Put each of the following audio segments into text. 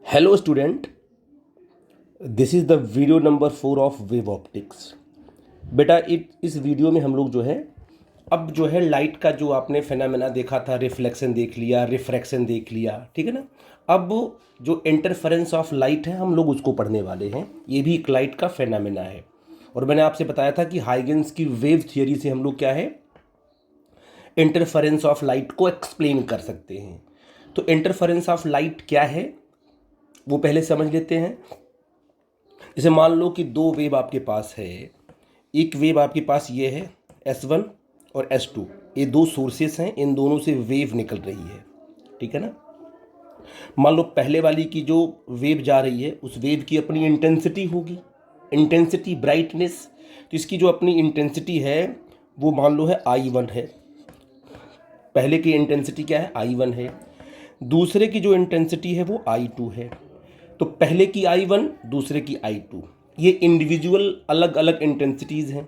Hello student, this is the video number 4 of wave optics. बेटा इस video में हम लोग जो है अब जो है लाइट का जो आपने फेनामेना देखा था, रिफ्लेक्शन देख लिया, रिफ्रैक्शन देख लिया, ठीक है ना। अब जो इंटरफेरेंस ऑफ लाइट है हम लोग उसको पढ़ने वाले हैं। ये भी एक लाइट का फेनामेना है। और मैंने आपसे बताया था कि हाइगन्स की वेव थियोरी से हम लोग क्या है, इंटरफेरेंस ऑफ लाइट को एक्सप्लेन कर सकते हैं। तो इंटरफेरेंस ऑफ लाइट क्या है वो पहले समझ लेते हैं। जैसे मान लो कि दो वेव आपके पास है। एक वेव आपके पास ये है S1 और S2, ये दो सोर्सेस हैं, इन दोनों से वेव निकल रही है, ठीक है ना। मान लो पहले वाली की जो वेव जा रही है उस वेव की अपनी इंटेंसिटी होगी, इंटेंसिटी ब्राइटनेस। तो इसकी जो अपनी इंटेंसिटी है वो मान लो है I1 है। पहले की इंटेंसिटी क्या है, I1 है। दूसरे की जो इंटेंसिटी है वो I2 है। तो पहले की I1, दूसरे की I2, ये इंडिविजुअल अलग अलग इंटेंसिटीज़ हैं।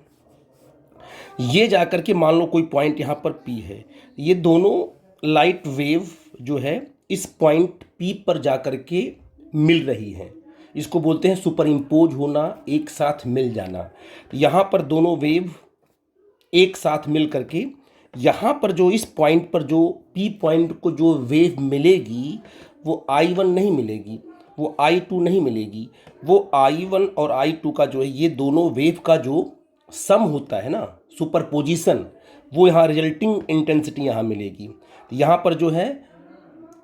ये जाकर के मान लो कोई पॉइंट यहाँ पर P है, ये दोनों लाइट वेव जो है इस पॉइंट P पर जाकर के मिल रही हैं। इसको बोलते हैं सुपर इम्पोज होना, एक साथ मिल जाना। यहाँ पर दोनों वेव एक साथ मिल करके यहाँ पर जो इस पॉइंट पर जो P पॉइंट को जो वेव मिलेगी वो I1 नहीं मिलेगी, वो I2 नहीं मिलेगी, वो I1 और I2 का जो है ये दोनों वेव का जो सम होता है ना, सुपरपोजिशन, वो यहाँ रिजल्टिंग इंटेंसिटी यहाँ मिलेगी। तो यहाँ पर जो है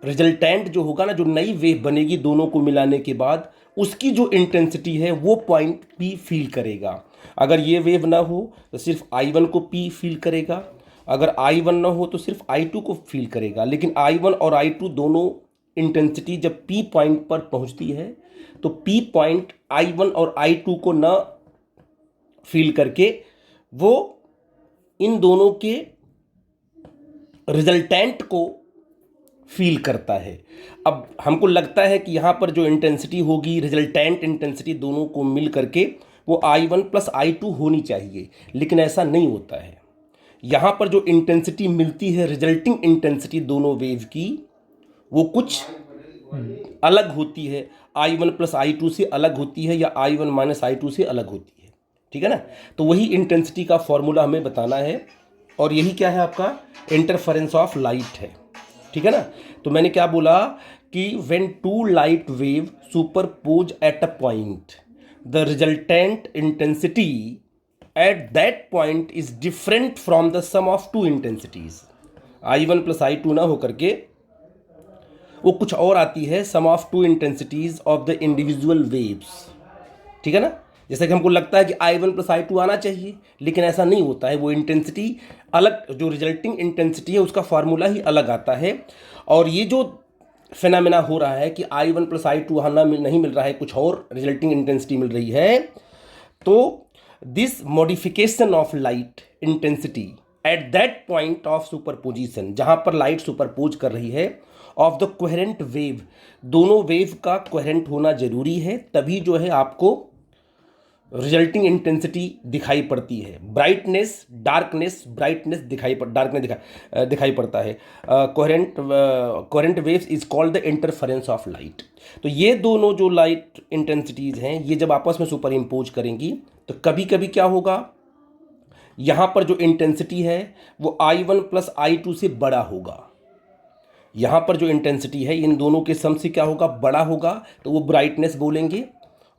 रिजल्टेंट जो होगा ना, जो नई वेव बनेगी दोनों को मिलाने के बाद, उसकी जो इंटेंसिटी है वो पॉइंट P फील करेगा। अगर ये वेव ना हो तो सिर्फ I1 को P फील करेगा, अगर I1 ना हो तो सिर्फ I2 को फील करेगा। लेकिन I1 और I2 दोनों इंटेंसिटी जब P पॉइंट पर पहुंचती है तो P पॉइंट I1 और I2 को ना फील करके वो इन दोनों के रिजल्टेंट को फील करता है। अब हमको लगता है कि यहाँ पर जो इंटेंसिटी होगी, रिजल्टेंट इंटेंसिटी दोनों को मिल करके वो I1 प्लस I2 होनी चाहिए, लेकिन ऐसा नहीं होता है। यहाँ पर जो इंटेंसिटी मिलती है, रिजल्टिंग इंटेंसिटी दोनों वेव की, वो कुछ अलग होती है, I1 प्लस I2 से अलग होती है या I1 माइनस I2 से अलग होती है, ठीक है ना। तो वही इंटेंसिटी का फॉर्मूला हमें बताना है, और यही क्या है आपका इंटरफेरेंस ऑफ लाइट है, ठीक है ना। तो मैंने क्या बोला कि when two light wave superpose at a point, the resultant intensity at that point is different from the sum of two intensities. I1 plus I2 ना होकर के वो कुछ और आती है, sum of two intensities of the individual waves, ठीक है ना। जैसे कि हमको लगता है कि I1 प्लस I2 आना चाहिए, लेकिन ऐसा नहीं होता है। वो इंटेंसिटी अलग, जो रिजल्टिंग इंटेंसिटी है उसका फार्मूला ही अलग आता है। और ये जो फेनामेना हो रहा है कि I1 प्लस I2 आना नहीं मिल रहा है, कुछ और रिजल्टिंग इंटेंसिटी मिल रही है, तो this modification of light intensity at that point of superposition, जहाँ पर लाइट सुपरपोज कर रही है, ऑफ द कोहेरेंट वेव, दोनों वेव का कोहेरेंट होना जरूरी है, तभी जो है आपको रिजल्टिंग इंटेंसिटी दिखाई पड़ती है। ब्राइटनेस डार्कनेस, ब्राइटनेस दिखाई पड़ता है। Coherent waves is called the interference of light. तो ये दोनों जो लाइट इंटेंसिटीज हैं, ये जब आपस में सुपर इम्पोज करेंगी तो कभी कभी क्या होगा, यहाँ पर जो इंटेंसिटी है वो I1 प्लस I2 से बड़ा होगा। यहाँ पर जो इंटेंसिटी है इन दोनों के सम से क्या होगा, बड़ा होगा, तो वो ब्राइटनेस बोलेंगे।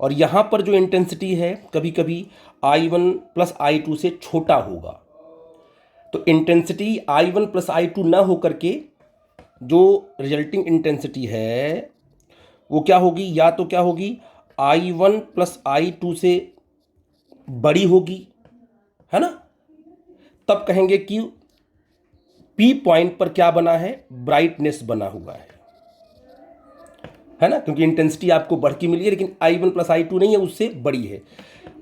और यहाँ पर जो इंटेंसिटी है कभी कभी I1 प्लस I2 से छोटा होगा। तो इंटेंसिटी I1 प्लस I2 ना होकर के जो रिजल्टिंग इंटेंसिटी है वो क्या होगी, या तो क्या होगी I1 प्लस I2 से बड़ी होगी, है ना। तब कहेंगे कि P पॉइंट पर क्या बना है, ब्राइटनेस बना हुआ है ना, क्योंकि इंटेंसिटी आपको बढ़ के मिली है, लेकिन I1 प्लस I2 नहीं है, उससे बड़ी है।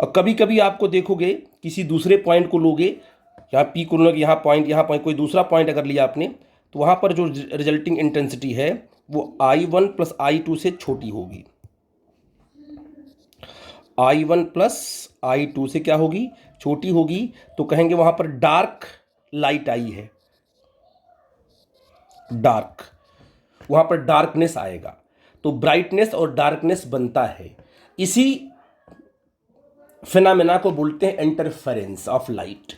और कभी कभी आपको देखोगे किसी दूसरे पॉइंट को लोगे, यहाँ P को लोगे, यहाँ पॉइंट कोई दूसरा पॉइंट अगर लिया आपने, तो वहाँ पर जो रिजल्टिंग इंटेंसिटी है वो I1 प्लस I2 से छोटी होगी। I1 प्लस I2 से क्या होगी, छोटी होगी। तो कहेंगे वहाँ पर डार्क लाइट आई है, डार्क, वहाँ पर डार्कनेस आएगा। तो ब्राइटनेस और डार्कनेस बनता है। इसी फिनोमेना को बोलते हैं इंटरफेरेंस ऑफ लाइट।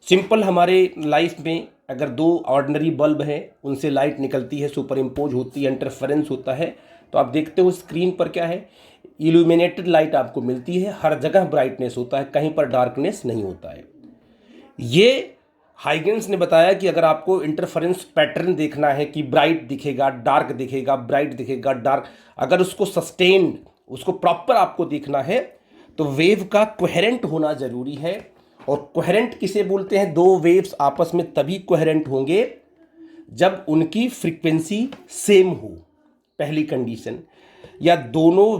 सिंपल हमारे लाइफ में अगर दो ऑर्डिनरी बल्ब हैं, उनसे लाइट निकलती है, सुपर इम्पोज होती है, इंटरफेरेंस होता है, तो आप देखते हो स्क्रीन पर क्या है, इल्यूमिनेटेड लाइट आपको मिलती है, हर जगह ब्राइटनेस होता है, कहीं पर डार्कनेस नहीं होता है। ये हाइगेंस ने बताया कि अगर आपको इंटरफेरेंस पैटर्न देखना है कि ब्राइट दिखेगा, डार्क दिखेगा, ब्राइट दिखेगा, डार्क, अगर उसको सस्टेन्ड, उसको प्रॉपर आपको देखना है तो वेव का कोहेरेंट होना जरूरी है। और कोहेरेंट किसे बोलते हैं? दो वेव्स आपस में तभी कोहेरेंट होंगे जब उनकी फ्रीक्वेंसी सेम हो, पहली कंडीशन। या दोनों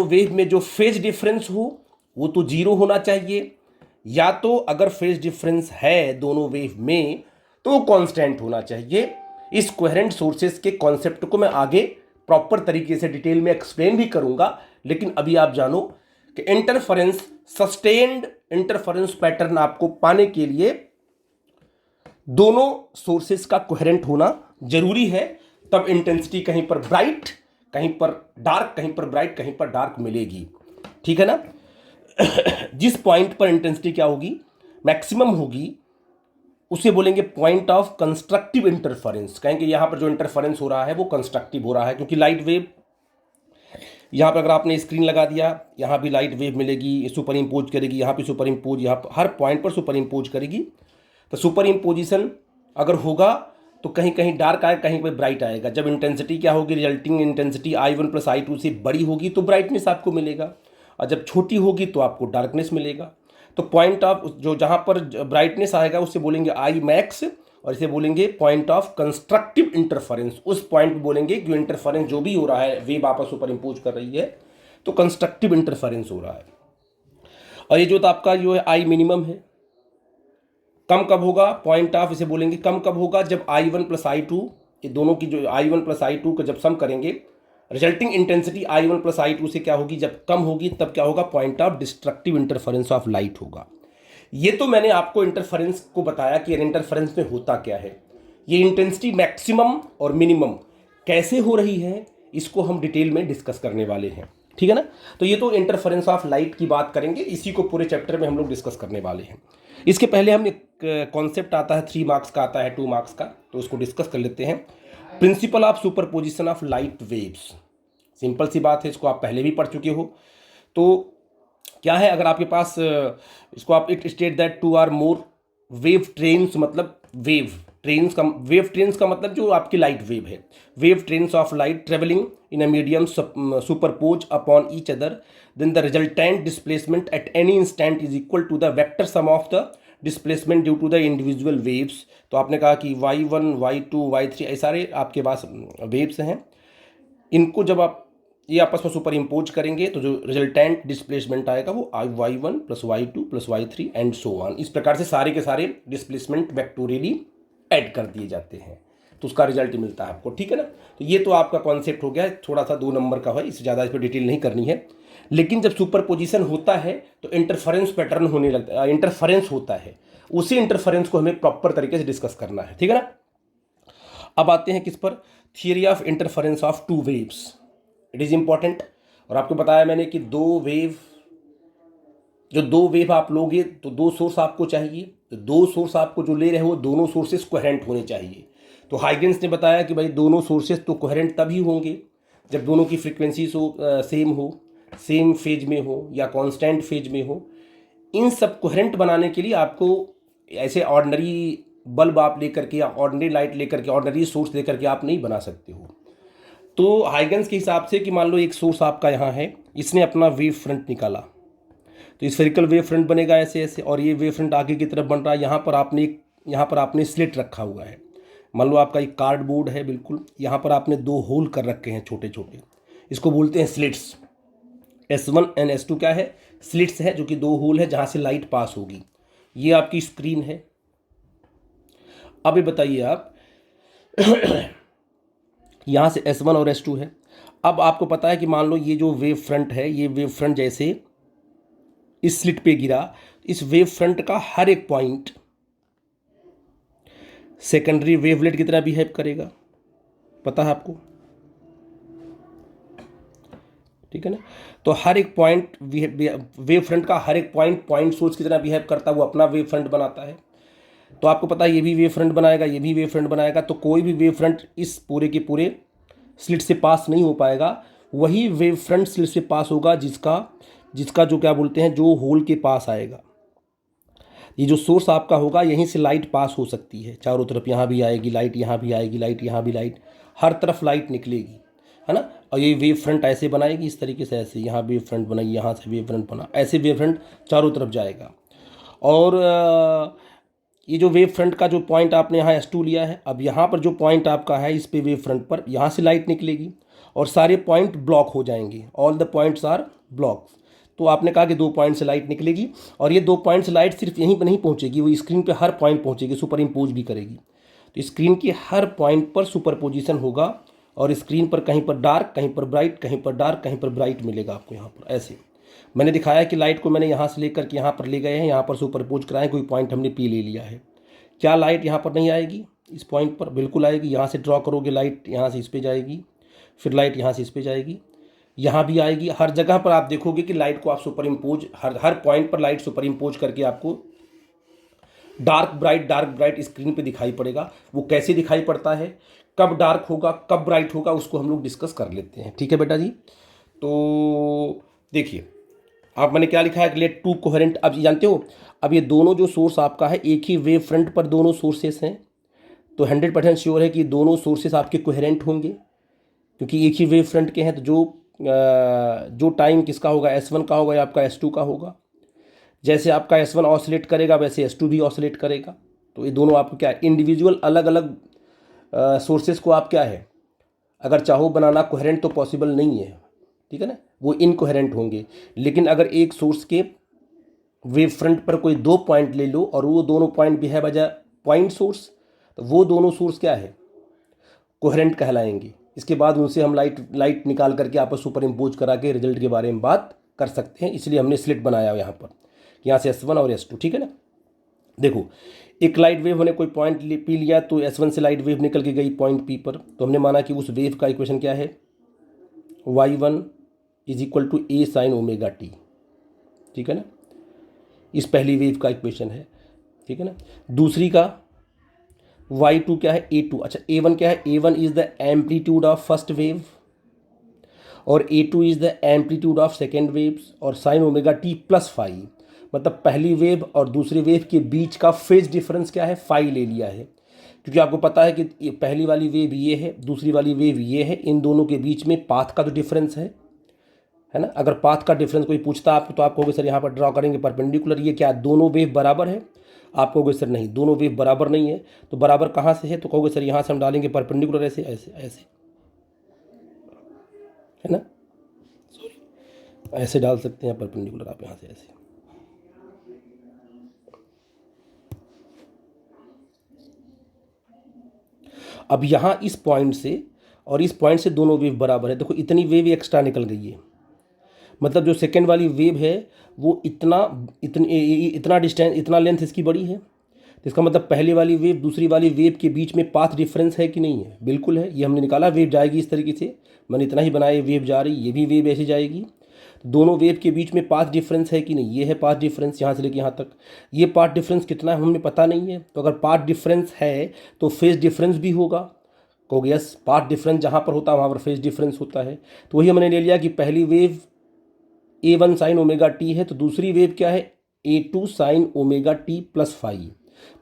वेव में जो फेज डिफरेंस हो वो तो जीरो होना चाहिए, या तो अगर फेज डिफरेंस है दोनों वेव में तो वो कांस्टेंट होना चाहिए। इस कोहेरेंट सोर्सेस के कॉन्सेप्ट को मैं आगे प्रॉपर तरीके से डिटेल में एक्सप्लेन भी करूंगा, लेकिन अभी आप जानो कि इंटरफेरेंस, सस्टेन्ड इंटरफेरेंस पैटर्न आपको पाने के लिए दोनों सोर्सेस का कोहेरेंट होना जरूरी है, तब इंटेंसिटी कहीं पर ब्राइट, कहीं पर डार्क, कहीं पर ब्राइट, कहीं पर डार्क मिलेगी। ठीक है ना? जिस पॉइंट पर इंटेंसिटी क्या होगी, मैक्सिमम होगी, उसे बोलेंगे पॉइंट ऑफ कंस्ट्रक्टिव इंटरफेरेंस। कहेंगे यहां पर जो इंटरफेरेंस हो रहा है वो कंस्ट्रक्टिव हो रहा है, क्योंकि लाइट वेव, यहां पर अगर आपने स्क्रीन लगा दिया, यहां भी लाइट वेव मिलेगी, सुपर इम्पोज करेगी, यहां पे सुपर इम्पोज, यहां पर हर पॉइंट पर सुपर इम्पोज करेगी। तो सुपर इम्पोजिशन अगर होगा तो कहीं कहीं डार्क आएगा, कहीं पर ब्राइट आएगा। जब इंटेंसिटी क्या होगी, रिजल्टिंग इंटेंसिटी I1 + I2 से बड़ी होगी तो ब्राइटनेस आपको मिलेगा, और जब छोटी होगी तो आपको डार्कनेस मिलेगा। तो पॉइंट ऑफ जो जहाँ पर ब्राइटनेस आएगा उसे बोलेंगे I max, और इसे बोलेंगे पॉइंट ऑफ कंस्ट्रक्टिव इंटरफेरेंस। उस पॉइंट बोलेंगे जो इंटरफेरेंस जो भी हो रहा है, वेव आपस सुपर इम्पोज कर रही है तो कंस्ट्रक्टिव इंटरफेरेंस हो रहा है। और ये जो तो आपका जो है I मिनिमम है, कम कब होगा, पॉइंट ऑफ, इसे बोलेंगे कम कब होगा, जब I1 + I2, ये दोनों की जो I1 + I2 का जब सम करेंगे, रिजल्टिंग इंटेंसिटी I1 + I2 से क्या होगी, जब कम होगी तब क्या होगा, point of destructive interference of light होगा। ये तो मैंने आपको इंटरफेरेंस को बताया कि इंटरफेरेंस में होता क्या है। ये इंटेंसिटी मैक्सिमम और मिनिमम कैसे हो रही है, इसको हम डिटेल में डिस्कस करने वाले हैं। ठीक है ना? तो ये तो इंटरफेरेंस ऑफ लाइट की बात करेंगे, इसी को पूरे चैप्टर में हम लोग डिस्कस करने वाले हैं। इसके पहले हम एक कॉन्सेप्ट आता है, 3 मार्क्स का आता है, 2 मार्क्स का, तो उसको डिस्कस कर लेते हैं। Principle of superposition of light waves. Simple सी बात है, इसको आप पहले भी पढ़ चुके हो। तो क्या है, अगर आपके पास इसको आप it state that 2 or more wave trains, मतलब वेव ट्रेन्स का मतलब जो आपकी लाइट वेव है, wave trains of light travelling in a medium superpose upon each other, then the resultant displacement at any instant is equal to the vector sum of the displacement due to the individual waves. तो आपने कहा कि y1, y2, y3 ऐसे सारे आपके पास waves हैं, इनको जब आप ये आपस में सुपर इम्पोज करेंगे तो जो रिजल्टेंट डिस्प्लेसमेंट आएगा वो y1 + y2 + y3 and so on. इस प्रकार से सारे के सारे डिस्प्लेसमेंट वेक्टोरियली ऐड कर दिए जाते हैं, तो उसका रिजल्ट मिलता है आपको। ठीक है ना? तो ये तो आपका कॉन्सेप्ट हो गया, थोड़ा सा 2 नंबर का है, इससे ज़्यादा इस पर डिटेल नहीं करनी है। लेकिन जब सुपरपोजिशन होता है तो इंटरफेरेंस पैटर्न होने लगता है, इंटरफेरेंस होता है, उसी इंटरफेरेंस को हमें प्रॉपर तरीके से डिस्कस करना है। ठीक है ना? अब आते हैं किस पर, theory of interference of 2 waves. It is important. और आपको बताया मैंने कि दो वेव आप लोगे तो 2 सोर्स आपको चाहिए, तो 2 सोर्स आपको जो ले रहे हो दोनों सोर्सेस कोहेरेंट होने चाहिए। तो हाइगेंस ने बताया कि भाई दोनों सोर्सेस तो कोहेरेंट तभी होंगे जब दोनों की फ्रीक्वेंसी सेम हो, सेम फेज में हो या कांस्टेंट फेज में हो। इन सब कोहेरेंट बनाने के लिए आपको ऐसे ऑर्डिनरी बल्ब आप लेकर के या ऑर्डिनरी लाइट लेकर के, ऑर्डिनरी सोर्स लेकर के आप नहीं बना सकते हो। तो हाइगेंस के हिसाब से कि मान लो एक सोर्स आपका यहाँ है, इसने अपना वेव फ्रंट निकाला, तो स्फेरिकल वेव फ्रंट बनेगा ऐसे ऐसे, और ये वेव फ्रंट आगे की तरफ बन रहा है। यहाँ पर आपने स्लिट रखा हुआ है, मान लो आपका एक कार्डबोर्ड है, बिल्कुल यहाँ पर आपने 2 होल कर रखे हैं छोटे छोटे, इसको बोलते हैं स्लिट्स। S1 एंड S2 क्या है, स्लिट्स है, जो कि 2 होल है जहाँ से लाइट पास होगी। ये आपकी स्क्रीन है। अब ये बताइए आप यहाँ से S1 और S2 है। अब आपको पता है कि मान लो ये जो वेव फ्रंट है, ये वेव फ्रंट जैसे इस स्लिट पे गिरा, इस वेव फ्रंट का हर एक पॉइंट सेकेंडरी वेवलेट की तरह बिहेव करेगा, पता है आपको। ठीक है ना। तो हर एक पॉइंट वेव फ्रंट का हर एक पॉइंट सोर्स की तरह बिहेव करता है, वो अपना वेव फ्रंट बनाता है। तो आपको पता है ये भी वेव फ्रंट बनाएगा, ये भी वेव फ्रंट बनाएगा, तो कोई भी वेव फ्रंट इस पूरे के पूरे स्लिट से पास नहीं हो पाएगा। वही वेव फ्रंट स्लिट से पास होगा जिसका जिसका जो क्या बोलते हैं, जो होल के पास आएगा। ये जो सोर्स आपका होगा, यहीं से लाइट पास हो सकती है चारों तरफ, यहाँ भी आएगी लाइट, यहाँ भी आएगी लाइट, यहाँ भी लाइट, हर तरफ लाइट निकलेगी, है ना। और ये वेव फ्रंट ऐसे बनाएगी इस तरीके से, ऐसे यहाँ वेव फ्रंट बनाई, यहाँ से वेव फ्रंट बना, ऐसे वेव फ्रंट चारों तरफ जाएगा। और ये जो वेव फ्रंट का जो पॉइंट आपने यहाँ S2 लिया है, अब यहाँ पर जो पॉइंट आपका है इस पे वेव फ्रंट पर, यहाँ से लाइट निकलेगी और सारे पॉइंट ब्लॉक हो जाएंगे, all the points R block. तो आपने कहा कि 2 पॉइंट से लाइट निकलेगी, और ये 2 पॉइंट से लाइट सिर्फ यहीं पर नहीं पहुँचेगी, वो स्क्रीन पे हर पॉइंट पहुँचेगी, सुपर इम्पोज भी करेगी। तो स्क्रीन के हर पॉइंट पर सुपर पोजिशन होगा, और स्क्रीन पर कहीं पर डार्क, कहीं पर ब्राइट, कहीं पर डार्क, कहीं पर ब्राइट मिलेगा आपको यहाँ पर। ऐसे मैंने दिखाया कि लाइट को मैंने यहाँ से लेकर के यहाँ पर ले गए हैं, यहाँ पर सुपरपोज कराएं, कोई पॉइंट हमने पी ले लिया है। क्या लाइट यहाँ पर नहीं आएगी? इस पॉइंट पर बिल्कुल आएगी। यहाँ से ड्रॉ करोगे लाइट यहाँ से इस पे जाएगी, फिर लाइट यहाँ से इस पे जाएगी, यहाँ भी आएगी। हर जगह पर आप देखोगे कि लाइट को आप सुपर इम्पोज, हर पॉइंट पर लाइट सुपर इम्पोज करके आपको डार्क ब्राइट स्क्रीन पे दिखाई पड़ेगा। वो कैसे दिखाई पड़ता है, कब डार्क होगा कब ब्राइट होगा, उसको हम लोग डिस्कस कर लेते हैं। ठीक है बेटा जी। तो देखिए आप, मैंने क्या लिखा है, लेट टू कोहेरेंट। अब जानते हो, अब ये दोनों जो सोर्स आपका है, एक ही वेव फ्रंट पर दोनों सोर्सेस हैं, तो 100% श्योर है कि दोनों सोर्सेस आपके कोहेरेंट होंगे, क्योंकि एक ही वेव फ्रंट के हैं। तो जो टाइम किसका होगा, S1 का होगा या आपका S2 का होगा। जैसे आपका S1 ऑसिलेट करेगा वैसे S2 भी ऑसिलेट करेगा। तो ये दोनों आपको क्या है, इंडिविजुअल अलग अलग सोर्सेस को आप क्या है, अगर चाहो बनाना कोहेरेंट तो पॉसिबल नहीं है, ठीक है ना, वो इनकोहेरेंट होंगे। लेकिन अगर एक सोर्स के वेव फ्रंट पर कोई 2 पॉइंट ले लो और वो दोनों पॉइंट भी है बजाय पॉइंट सोर्स, तो वो दोनों सोर्स क्या है, कोहेरेंट कहलाएंगे। इसके बाद उनसे हम लाइट निकाल करके आपस सुपर इम्पोज करा के रिजल्ट के बारे में बात कर सकते हैं। इसलिए हमने स्लिट बनाया यहाँ पर, यहाँ से S1 और S2, ठीक है ना। देखो एक लाइट वेव हमने कोई पॉइंट पी लिया, तो S1 से लाइट वेव निकल के गई पॉइंट P पर, तो हमने माना कि उस वेव का इक्वेशन क्या है, y1 is equal to A sine omega t, ठीक है ना। इस पहली वेव का इक्वेशन है, ठीक है ना। दूसरी का y2 क्या है, A2। अच्छा A1 क्या है, A1 is the amplitude of first wave और A2 is the amplitude of second waves, और sine omega t plus phi, मतलब पहली वेव और दूसरी वेव के बीच का फेज डिफरेंस क्या है, फाई ले लिया है। क्योंकि आपको पता है कि पहली वाली वेव ये है, दूसरी वाली वेव ये है, इन दोनों के बीच में पाथ का जो डिफरेंस है ना। अगर पाथ का डिफरेंस कोई पूछता आपको, तो आप कहोगे सर यहाँ पर ड्रॉ करेंगे परपेंडिकुलर, ये क्या दोनों वेव बराबर है? आप कहोगे सर नहीं, दोनों वेव बराबर नहीं है। तो बराबर कहाँ से है? तो कहोगे सर यहाँ से हम डालेंगे परपेंडिकुलर, ऐसे ऐसे ऐसे, है ना, सॉरी ऐसे डाल सकते हैं परपेंडिकुलर आप यहाँ से ऐसे। अब यहाँ इस पॉइंट से और इस पॉइंट से दोनों वेव बराबर है। देखो इतनी वेव एक्स्ट्रा निकल गई है, मतलब जो सेकेंड वाली वेव है वो इतना डिस्टेंस, इतना लेंथ इसकी बड़ी है। तो इसका मतलब पहले वाली वेव दूसरी वाली वेव के बीच में पाथ डिफरेंस है कि नहीं है? बिल्कुल है। ये हमने निकाला, वेव जाएगी इस तरीके से, मैंने इतना ही बनाया, वेव जा रही, ये भी वेव ऐसे जाएगी। तो दोनों वेव के बीच में पाथ डिफरेंस है कि नहीं? ये है पाथ डिफरेंस, यहाँ से लेके यहाँ तक। ये पाथ डिफरेंस कितना है हमें पता नहीं है। तो अगर पाथ डिफरेंस है तो फेज डिफरेंस भी होगा। कहोगे यस, पाथ डिफरेंस जहाँ पर होता है वहाँ पर फेज डिफरेंस होता है। तो वही हमने ले लिया कि पहली wave A1 sign omega T है, तो दूसरी वेव क्या है, A2 sine omega T plus phi,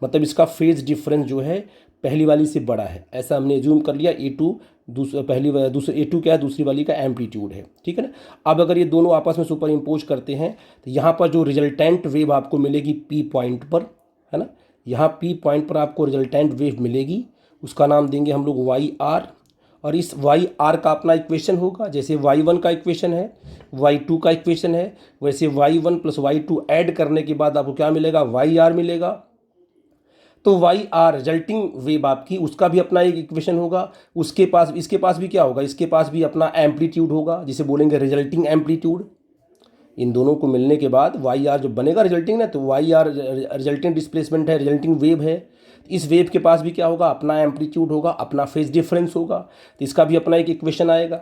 मतलब इसका फेज डिफरेंस जो है पहली वाली से बड़ा है, ऐसा हमने एज्यूम कर लिया। A2 दूसरी A2 क्या है, दूसरी वाली का एम्पलीट्यूड है, ठीक है ना। अब अगर ये दोनों आपस में सुपर इम्पोज करते हैं तो यहाँ पर जो रिजल्टेंट वेव आपको मिलेगी P पॉइंट पर, है ना, यहाँ P पॉइंट पर आपको रिजल्टेंट वेव मिलेगी, उसका नाम देंगे हम लोग YR। और इस YR का अपना इक्वेशन होगा, जैसे Y1 का इक्वेशन है, Y2 का इक्वेशन है, वैसे Y1 प्लस Y2 ऐड करने के बाद आपको क्या मिलेगा, YR मिलेगा। तो YR रिजल्टिंग वेव आपकी, उसका भी अपना एक इक्वेशन होगा। उसके पास, इसके पास भी क्या होगा, इसके पास भी अपना एम्पलीट्यूड होगा, जिसे बोलेंगे रिजल्टिंग एम्पलीट्यूड। इन दोनों को मिलने के बाद YR जो बनेगा रिजल्टिंग ना, तो YR रिजल्टिंग डिस्प्लेसमेंट है, रिजल्टिंग वेव है। इस वेव के पास भी क्या होगा, अपना एम्पलीट्यूड होगा, अपना फेज डिफरेंस होगा, तो इसका भी अपना एक इक्वेशन आएगा।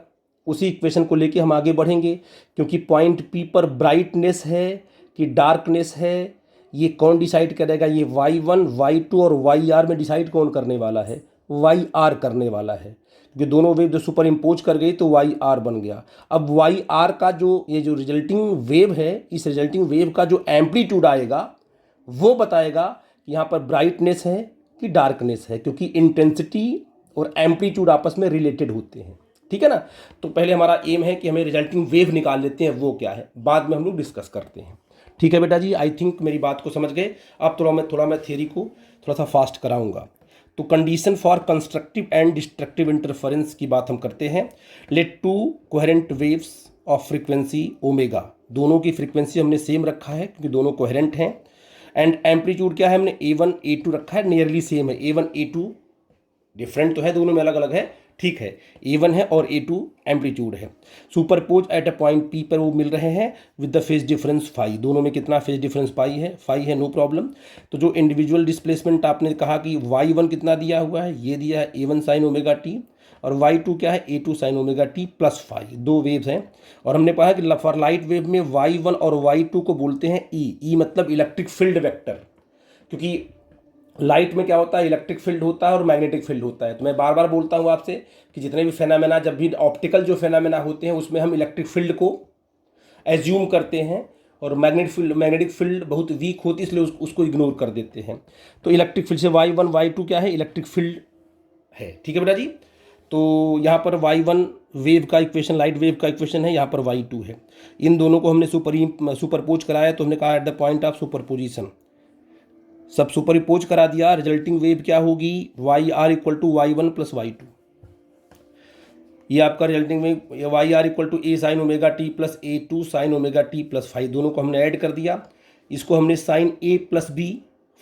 उसी इक्वेशन को लेके हम आगे बढ़ेंगे, क्योंकि पॉइंट पी पर ब्राइटनेस है कि डार्कनेस है ये कौन डिसाइड करेगा, ये y1 y2 और yr में डिसाइड कौन करने वाला है, yr करने वाला है, क्योंकि दोनों वेव जो सुपर इम्पोज कर गई तो yr बन गया। अब yr का जो ये जो रिजल्टिंग वेव है, इस रिजल्टिंग वेव का जो एम्पलीट्यूड आएगा वो बताएगा कि यहाँ पर ब्राइटनेस है कि डार्कनेस है, क्योंकि इंटेंसिटी और एम्पलीट्यूड आपस में रिलेटेड होते हैं, ठीक है ना। तो पहले हमारा एम है कि हमें रिजल्टिंग वेव निकाल लेते हैं, वो क्या है बाद में हम लोग डिस्कस करते हैं, ठीक है बेटा जी। आई थिंक मेरी बात को समझ गए। अब थोड़ा मैं थियरी को थोड़ा सा फास्ट कराऊंगा। तो condition for constructive and destructive interference की बात हम करते हैं। Let two coherent waves of frequency omega, दोनों की फ्रीक्वेंसी हमने सेम रखा है क्योंकि दोनों कोहेरेंट हैं। एंड एम्पलीट्यूड क्या है, हमने A1 A2 रखा है, नियरली सेम है। A1 A2 डिफरेंट तो है, दोनों में अलग अलग है, ठीक है। A1 है और A2 एम्पलीट्यूड है। Superpose at a point P पर वो मिल रहे हैं with the phase difference phi, दोनों में कितना फेज डिफरेंस पाई है, फाई है, नो प्रॉब्लम। तो जो इंडिविजुअल डिस्प्लेसमेंट आपने कहा कि y1 कितना दिया हुआ है, ये दिया है A1 साइन ओमेगा टी, और y2 क्या है, A2 sine omega T plus phi, दो वेव्स हैं। और हमने पढ़ा कि फॉर लाइट वेव में y1 और y2 को बोलते हैं ई मतलब इलेक्ट्रिक फील्ड वेक्टर, क्योंकि लाइट में क्या होता है, इलेक्ट्रिक फील्ड होता है और मैग्नेटिक फील्ड होता है। तो मैं बार बार बोलता हूँ आपसे कि जितने भी फेनामेना, जब भी ऑप्टिकल जो फेनामेना होते हैं उसमें हम इलेक्ट्रिक फील्ड को एज्यूम करते हैं, और मैग्नेटिक फील्ड बहुत वीक होती है इसलिए उसको इग्नोर कर देते हैं। तो इलेक्ट्रिक फील्ड से y1 y2 क्या है, इलेक्ट्रिक फील्ड है, ठीक है बेटा जी। तो यहाँ पर y1 वेव का इक्वेशन, लाइट वेव का इक्वेशन है, यहाँ पर y2 है। इन दोनों को हमने सुपरपोज कराया, तो हमने कहा at the point of superposition सब सुपरपोज करा दिया। रिजल्टिंग वेव क्या होगी, yr equal to y1 plus y2, ये आपका resulting wave yr equal to a sine omega T plus A2 sine omega T plus five, दोनों को हमने ऐड कर दिया। इसको हमने sine a plus b,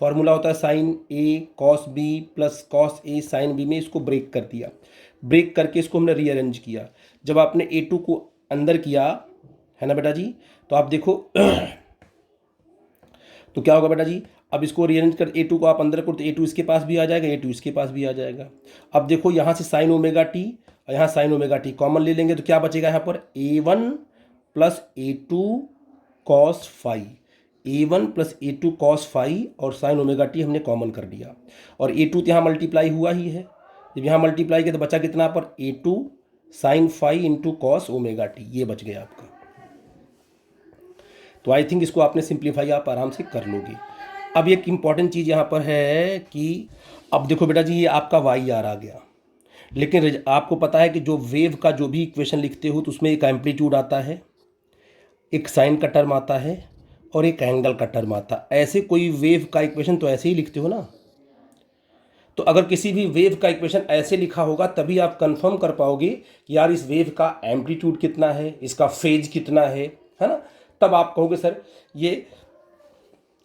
formula होता है sine a cos b plus cos a sine b में, इसको ब्रेक कर दिया। ब्रेक करके इसको हमने रीअरेंज किया। जब आपने A2 को अंदर किया है ना बेटा जी, तो आप देखो तो क्या होगा बेटा जी, अब इसको रीअरेंज कर A2 को आप अंदर करो तो A2 इसके पास भी आ जाएगा, A2 इसके पास भी आ जाएगा। अब देखो यहाँ से साइन ओमेगा टी और यहाँ साइन ओमेगा टी कॉमन ले लेंगे तो क्या बचेगा यहाँ पर, A1 plus A2 cos phi, A1 plus A2 cos phi, और साइन ओमेगा टी हमने कॉमन कर दिया। और A2 तो यहाँ मल्टीप्लाई हुआ ही है, जब यहाँ मल्टीप्लाई किया तो बचा कितना पर, A2 sine phi into cos omega t, ये बच गया आपका। तो आई थिंक इसको आपने सिंप्लीफाई आप आराम से कर लोगे। अब एक इम्पॉर्टेंट चीज़ यहाँ पर है कि अब देखो बेटा जी, ये आपका yr आ गया, लेकिन आपको पता है कि जो वेव का जो भी इक्वेशन लिखते हो तो उसमें एक एम्पलीट्यूड आता है, एक साइन का टर्म आता है और एक एंगल का टर्म आता है। ऐसे कोई वेव का इक्वेशन तो ऐसे ही लिखते हो ना। तो अगर किसी भी वेव का इक्वेशन ऐसे लिखा होगा तभी आप कंफर्म कर पाओगे कि यार इस वेव का एम्पलीट्यूड कितना है, इसका फेज कितना है ना। तब आप कहोगे सर ये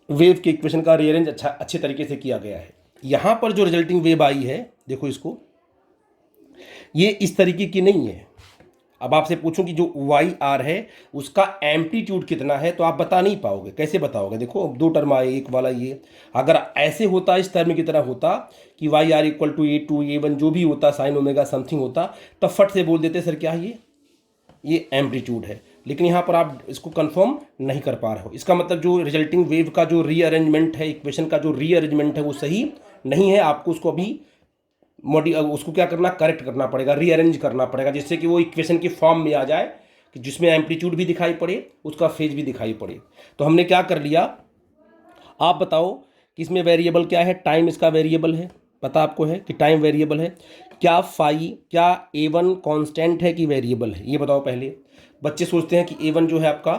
वेव के इक्वेशन का रीअरेंज अच्छे तरीके से किया गया है। यहाँ पर जो रिजल्टिंग वेव आई है, देखो इसको, ये इस तरीके की नहीं है। अब आपसे पूछूं कि जो yr है उसका एम्पलीट्यूड कितना है, तो आप बता नहीं पाओगे। कैसे बताओगे, देखो अब दो टर्म आए, एक वाला ये, अगर ऐसे होता इस टर्म की तरह होता कि yr equal to A2 A1 जो भी होता, साइन ओमेगा समथिंग होता, तब फट से बोल देते सर क्या ये एम्पलीट्यूड है। लेकिन यहाँ पर आप इसको कंफर्म नहीं कर पा रहे हो। इसका मतलब जो रिजल्टिंग वेव का जो रीअरेंजमेंट है, इक्वेशन का जो रीअरेंजमेंट है वो सही नहीं है। आपको उसको अभी उसको क्या करना, करेक्ट करना पड़ेगा, रीअरेंज करना पड़ेगा, जिससे कि वो इक्वेशन की फॉर्म में आ जाए कि जिसमें एम्पलीट्यूड भी दिखाई पड़े, उसका फेज भी दिखाई पड़े। तो हमने क्या कर लिया, आप बताओ कि इसमें वेरिएबल क्या है, टाइम इसका वेरिएबल है, पता आपको है कि टाइम वेरिएबल है। क्या फाई, क्या A1 कांस्टेंट है कि वेरिएबल है, ये बताओ पहले। बच्चे सोचते हैं कि A1 जो है आपका,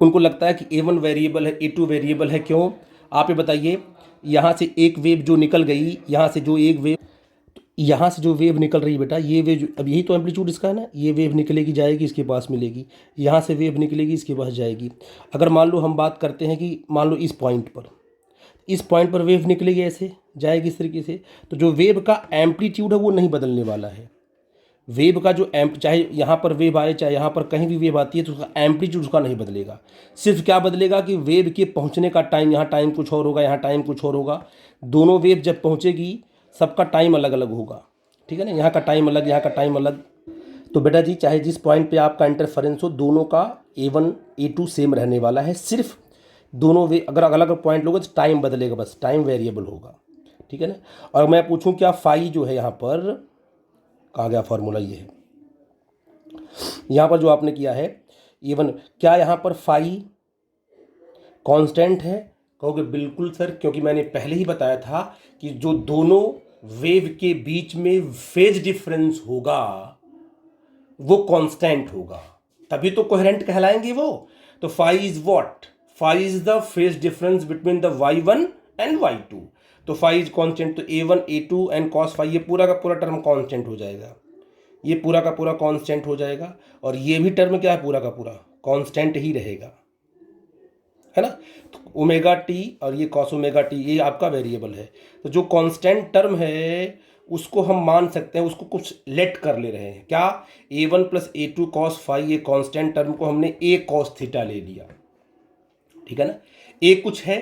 उनको लगता है कि A1 वेरिएबल है, A2 वेरिएबल है, क्यों आप ये बताइए। यहाँ से एक वेव जो निकल गई, यहाँ से जो एक वेव, यहाँ से जो वेव निकल रही बेटा, ये वेव अब यही तो एम्पलीट्यूड इसका है ना, ये वेव निकलेगी जाएगी इसके पास मिलेगी, यहाँ से वेव निकलेगी इसके पास जाएगी। अगर मान लो हम बात करते हैं कि मान लो इस पॉइंट पर वेव निकलेगी, ऐसे जाएगी इस तरीके से, तो जो वेव का एम्पलीट्यूड है वो नहीं बदलने वाला है। वेव का जो चाहे यहाँ पर वेव आए चाहे यहाँ पर कहीं भी वेव आती है तो उसका एम्पलीट्यूड उसका नहीं बदलेगा। सिर्फ क्या बदलेगा कि वेव के पहुँचने का टाइम, यहाँ टाइम कुछ और होगा, यहाँ टाइम कुछ और होगा। दोनों वेव जब पहुँचेगी सबका टाइम अलग अलग होगा, ठीक है ना, यहाँ का टाइम अलग, यहाँ का टाइम अलग। तो बेटा जी चाहे जिस पॉइंट पे आपका इंटरफेरेंस हो, दोनों का A1 A2 सेम रहने वाला है। सिर्फ दोनों वे अगर अलग अलग पॉइंट लोगे तो टाइम बदलेगा, बस टाइम वेरिएबल होगा, ठीक है ना। और मैं पूछूं क्या फाई जो है यहाँ पर कहा गया फॉर्मूला, ये है यहाँ पर जो आपने किया है A1, क्या यहाँ पर फाई कांस्टेंट है? कहोगे बिल्कुल सर, क्योंकि मैंने पहले ही बताया था कि जो दोनों वेव के बीच में फेज डिफरेंस होगा वो कांस्टेंट होगा, तभी तो कोहेरेंट कहलाएंगे वो। तो phi is what? Phi is the phase difference between the y1 and y2। तो फाई इज कांस्टेंट, तो A1 A2 and cos phi, ये पूरा का पूरा टर्म कांस्टेंट हो जाएगा, ये पूरा का पूरा कांस्टेंट हो जाएगा, और ये भी टर्म क्या है, पूरा का पूरा कांस्टेंट ही रहेगा, है ना। तो ओमेगा टी और ये कॉस ओमेगा टी ये आपका वेरिएबल है। तो जो कांस्टेंट टर्म है उसको हम मान सकते हैं, उसको कुछ लेट कर ले रहे हैं, क्या A1 plus A2 cos phi, ये कांस्टेंट टर्म को हमने A कॉस थीटा ले लिया, ठीक है ना। A कुछ है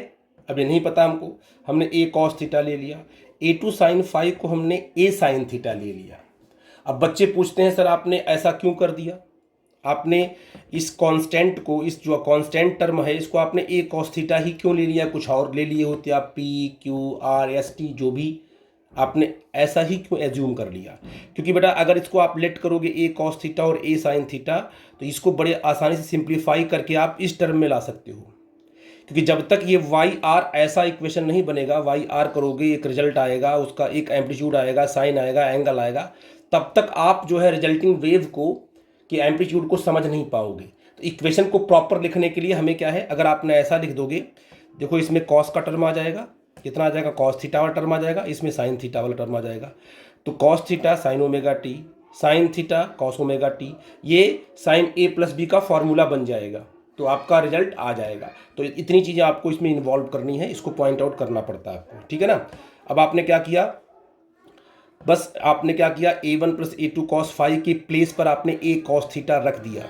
अभी नहीं पता हमको, हमने A कॉस थीटा ले लिया। A2 साइन फाई को हमने A साइन थीटा ले लिया। अब बच्चे पूछते हैं सर आपने ऐसा क्यों कर दिया, आपने इस कांस्टेंट को, इस जो कांस्टेंट टर्म है इसको आपने A cos थीटा ही क्यों ले लिया, कुछ और ले लिए होते आप P Q R S T जो भी, आपने ऐसा ही क्यों एज्यूम कर लिया? क्योंकि बेटा अगर इसको आप लेट करोगे A cos थीटा और A sin थीटा, तो इसको बड़े आसानी से सिंप्लीफाई करके आप इस टर्म में ला सकते हो। क्योंकि जब तक ये वाई आर ऐसा इक्वेशन नहीं बनेगा, वाई आर करोगे एक रिजल्ट आएगा, उसका एक एम्पलीट्यूड आएगा, साइन आएगा, एंगल आएगा, तब तक आप जो है रिजल्टिंग वेव को कि एम्पलीट्यूड को समझ नहीं पाओगे। तो इक्वेशन को प्रॉपर लिखने के लिए हमें क्या है, अगर आपने ऐसा लिख दोगे, देखो इसमें कॉस का टर्म आ जाएगा, कितना आ जाएगा, कॉस थीटा वाला टर्म आ जाएगा, इसमें साइन थीटा वाला टर्म आ जाएगा। तो cos theta sine omega T, sine theta cos omega t, ये साइन A प्लस बी का फॉर्मूला बन जाएगा, तो आपका रिजल्ट आ जाएगा। तो इतनी चीज़ें आपको इसमें इन्वॉल्व करनी है, इसको पॉइंट आउट करना पड़ता है आपको, ठीक है ना। अब आपने क्या किया, बस आपने क्या किया, A1 plus A2 cos phi के प्लेस पर आपने A कॉस थीटा रख दिया,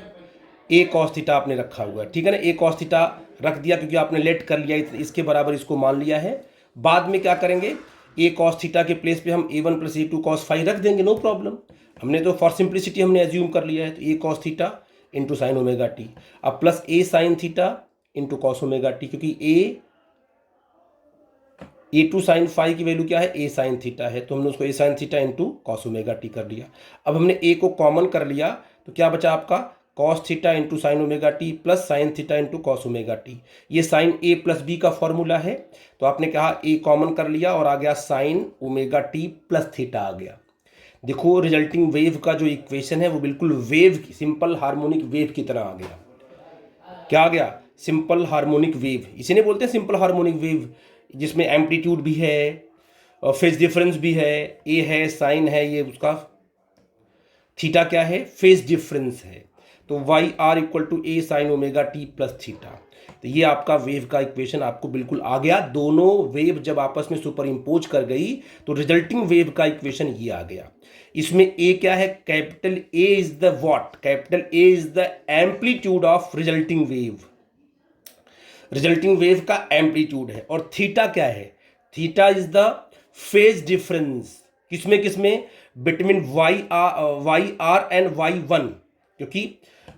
A कॉस थीटा आपने रखा हुआ है, ठीक है ना। A कॉस थीटा रख दिया क्योंकि आपने लेट कर लिया, इसके बराबर इसको मान लिया है। बाद में क्या करेंगे, A कॉस थीटा के प्लेस पे हम A1 plus A2 cos phi रख देंगे, नो प्रॉब्लम। हमने तो फॉर सिंप्लिसिटी हमने एज्यूम कर लिया है, तो A cos theta into sine omega T, अब plus A sine theta into cos omega T, क्योंकि A2 साइन फाई की वैल्यू क्या है, A साइन थीटा है, तो हमने उसको A sine theta into cos omega T कर लिया। अब हमने A को कॉमन कर लिया, तो क्या बचा आपका, cos theta into sine omega T plus sign theta into cos omega t. ये साइन A प्लस बी का फॉर्मूला है, तो आपने कहा A कॉमन कर लिया और आ गया sine omega T plus theta आ गया। देखो रिजल्टिंग वेव का जो इक्वेशन है वो बिल्कुल वेव की, सिंपल हार्मोनिक वेव की तरह आ गया। क्या आ गया, सिंपल हार्मोनिक वेव, इसी ने बोलते हैं सिंपल हार्मोनिक वेव, जिसमें एम्पलीट्यूड भी है और फेज डिफरेंस भी है, ए है, साइन है, ये उसका थीटा क्या है, फेज डिफरेंस है। तो y r equal to a sine omega T plus theta. तो ये आपका वेव का इक्वेशन आपको बिल्कुल आ गया। दोनों वेव जब आपस में सुपर इम्पोज कर गई तो रिजल्टिंग वेव का इक्वेशन ये आ गया। इसमें ए क्या है, capital A is the what, capital A is the amplitude of resulting wave, resulting wave का एम्पलीट्यूड है। और थीटा क्या है, theta is the phase difference, किसमें किसमें, between Y r and y1, क्योंकि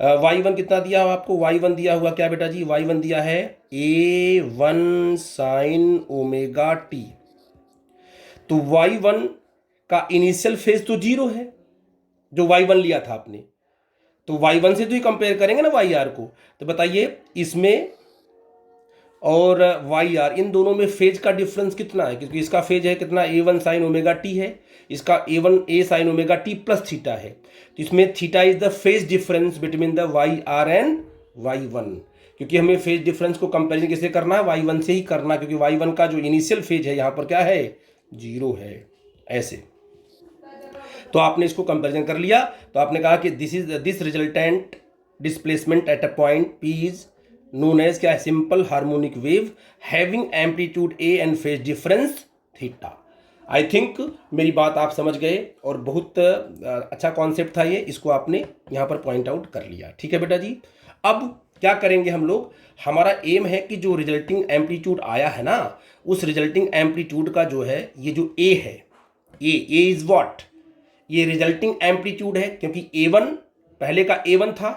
y1 कितना दिया हुआ आपको, y1 दिया हुआ क्या बेटा जी, y1 दिया है A1 साइन ओमेगा टी। तो y1 का इनिशियल फेज तो 0 है जो y1 लिया था आपने, तो y1 से तो ही कंपेयर करेंगे ना yr को। तो बताइए इसमें और वाई आर, इन दोनों में फेज का डिफरेंस कितना है, क्योंकि इसका फेज है कितना, A1 साइन ओमेगा टी है, इसका A sine omega T plus theta है। तो इसमें theta is the phase difference between the y r and y1, क्योंकि हमें फेज डिफरेंस को कंपेरिजन किससे करना है, y1 से ही करना, क्योंकि y1 का जो इनिशियल फेज है यहाँ पर क्या है, 0 है, ऐसे। तो आपने इसको कंपेरिजन कर लिया, तो आपने कहा कि this resultant displacement at a point P is known as क्या है, simple harmonic wave having amplitude A and phase difference theta. I think मेरी बात आप समझ गए और बहुत अच्छा कॉन्सेप्ट था ये, इसको आपने यहाँ पर पॉइंट आउट कर लिया, ठीक है बेटा जी। अब क्या करेंगे हम लोग, हमारा एम है कि जो रिजल्टिंग एम्पलीट्यूड आया है ना, उस रिजल्टिंग एम्पलीट्यूड का जो है ये जो A है, ए इज व्हाट, ये रिजल्टिंग एम्पलीट्यूड है, क्योंकि A1 पहले का A1 था,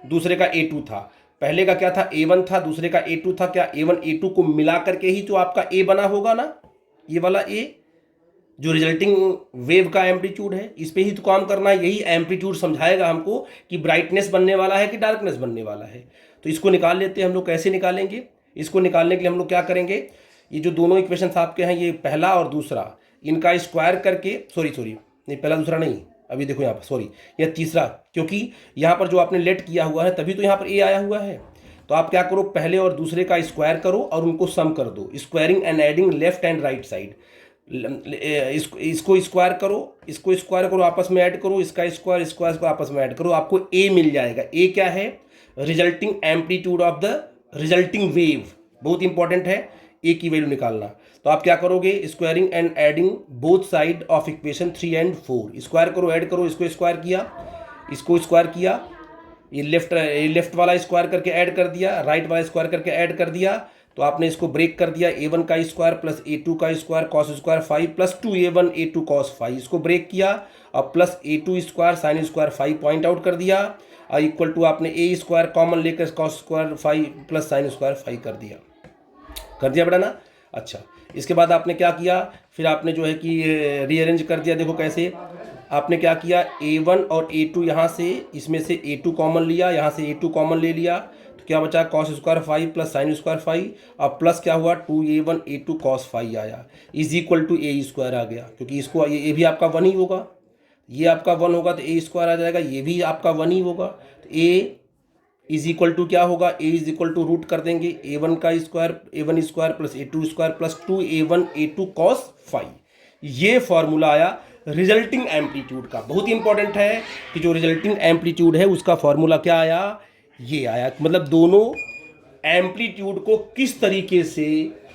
दूसरे का A2 था। पहले का क्या था? A1 था, दूसरे का A2 था। क्या A1 A2 को मिला करके ही तो आपका A बना होगा ना, ये वाला A जो रिजल्टिंग वेव का एम्पलीट्यूड है। इस पे ही तो काम करना है, यही एम्पलीट्यूड समझाएगा हमको कि ब्राइटनेस बनने वाला है कि डार्कनेस बनने वाला है। तो इसको निकाल लेते हैं हम लोग। कैसे निकालेंगे? इसको निकालने के लिए हम लोग क्या करेंगे, ये जो दोनों इक्वेशन आपके हैं, ये पहला और दूसरा, इनका स्क्वायर करके, सॉरी नहीं, पहला दूसरा नहीं, अभी देखो यहाँ पर, सॉरी यह तीसरा, क्योंकि यहाँ पर जो आपने लेट किया हुआ है तभी तो यहाँ पर ए आया हुआ है। तो आप क्या करो, पहले और दूसरे का स्क्वायर करो और उनको सम कर दो, squaring and adding left and right side. इसको स्क्वायर करो, इसको स्क्वायर करो, आपस में ऐड करो, इसका स्क्वायर स्क्वायर को आपस में ऐड करो, आपको ए मिल जाएगा। ए क्या है? Resulting amplitude of the resulting wave. बहुत इंपॉर्टेंट है ए की वैल्यू निकालना। तो आप क्या करोगे, squaring and adding both side of equation 3 और 4, स्क्वायर करो, ऐड करो, इसको स्क्वायर किया, इसको स्क्वायर किया, ये लेफ्ट वाला स्क्वायर करके ऐड कर दिया, राइट वाला स्क्वायर करके ऐड कर दिया। तो आपने इसको ब्रेक कर दिया, A1 का स्क्वायर प्लस A2 का square cos square 5 plus 2A1 A2 cos 5, इसको ब्रेक किया और plus A2 square sine square 5 point out कर दिया, और इक्वल टू आपने A स्क्वायर कॉमन लेकर cos square 5 plus sine square 5 कर दिया बेटा ना। अच्छा, इसके बाद आपने क्या किया, फिर आपने जो है कि रीअरेंज कर दिया। देखो कैसे आपने क्या किया, A1 और A2 यहाँ से, इसमें से A2 कॉमन लिया, यहाँ से A2 कॉमन ले लिया, तो क्या बचा, cos square 5 plus sine square 5, और प्लस क्या हुआ, 2A1 A2 कॉस 5 आया, is equal to A square आ गया, क्योंकि इसको ये भी आपका 1 ही होगा, ये आपका 1 होगा तो ए स्क्वायर आ जाएगा, ये भी आपका 1 ही होगा। तो ए इज इक्वल टू क्या होगा, ए इज इक्वल टू रूट कर देंगे A1 का square, A1 square plus A2 square plus 2A1 A2 cos 5। ये फॉर्मूला आया रिजल्टिंग एम्पलीट्यूड का। बहुत इंपॉर्टेंट है कि जो रिजल्टिंग एम्पलीट्यूड है उसका फॉर्मूला क्या आया, ये आया। मतलब दोनों एम्पलीट्यूड को किस तरीके से